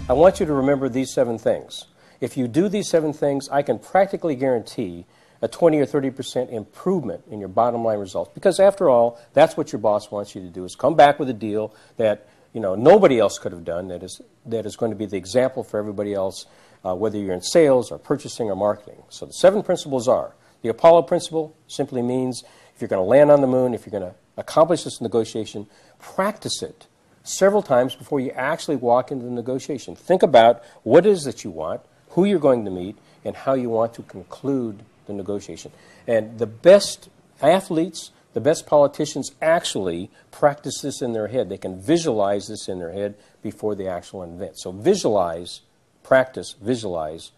I want you to remember these 7 things. If you do these 7 things, I can practically guarantee a 20 or 30% improvement in your bottom line results. Because after all, that's what your boss wants you to do, is come back with a deal that nobody else could have done, that is going to be the example for everybody else, whether you're in sales or purchasing or marketing. So the 7 principles are: the Apollo principle simply means if you're going to land on the moon, if you're going to accomplish this negotiation, practice it several times before you actually walk into the negotiation. Think about what it is that you want, who you're going to meet, and how you want to conclude the negotiation. And the best athletes, the best politicians actually practice this in their head. They can visualize this in their head before the actual event. So visualize, practice, visualize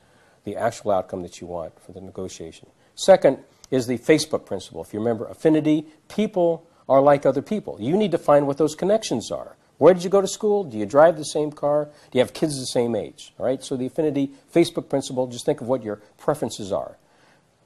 the actual outcome that you want for the negotiation. Second is the Facebook principle. If you remember affinity, people are like other people. You need to find what those connections are. Where did you go to school? Do you drive the same car? Do you have kids the same age? All right? So the affinity Facebook principle, just think of what your preferences are.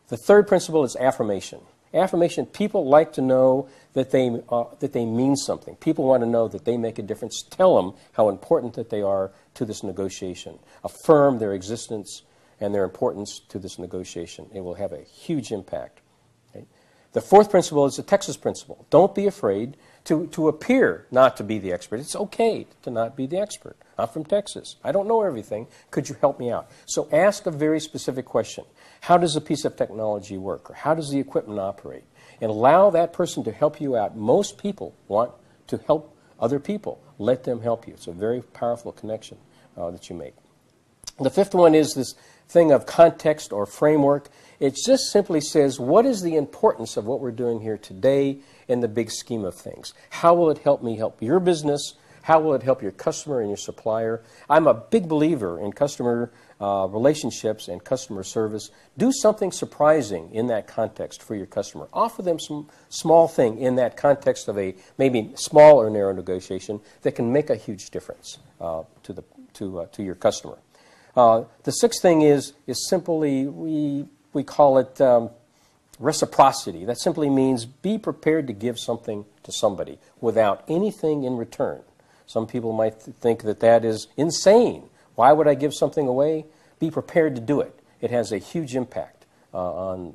The third principle is affirmation. Affirmation, people like to know that they mean something. People want to know that they make a difference. Tell them how important that they are to this negotiation. Affirm their existence and their importance to this negotiation. It will have a huge impact. Okay? The fourth principle is the Texas principle. Don't be afraid to appear not to be the expert. It's okay to not be the expert. I'm from Texas. I don't know everything. Could you help me out? So ask a very specific question. How does a piece of technology work? Or how does the equipment operate? And allow that person to help you out. Most people want to help other people. Let them help you. It's a very powerful connection that you make. The fifth one is this thing of context or framework. It just simply says, what is the importance of what we're doing here today in the big scheme of things? How will it help me help your business? How will it help your customer and your supplier? I'm a big believer in customer relationships and customer service. Do something surprising in that context for your customer. Offer them some small thing in that context of a maybe small or narrow negotiation that can make a huge difference to your customer. The sixth thing is simply, we call it reciprocity. That simply means be prepared to give something to somebody without anything in return. Some people might think that that is insane. Why would I give something away? Be prepared to do it. It has a huge impact on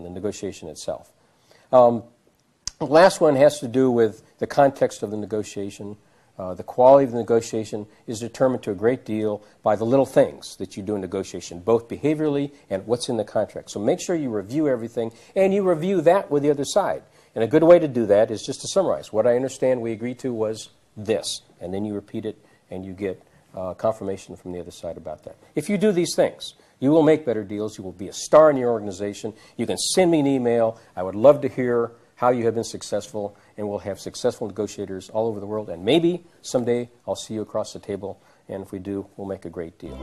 the negotiation itself. The last one has to do with the context of the negotiation. The quality of the negotiation is determined to a great deal by the little things that you do in negotiation, both behaviorally and what's in the contract. So make sure you review everything, and you review that with the other side. And a good way to do that is just to summarize. What I understand we agreed to was this, and then you repeat it, and you get confirmation from the other side about that. If you do these things, you will make better deals. You will be a star in your organization. You can send me an email. I would love to hear how you have been successful, and we'll have successful negotiators all over the world. And maybe someday I'll see you across the table, and if we do, we'll make a great deal.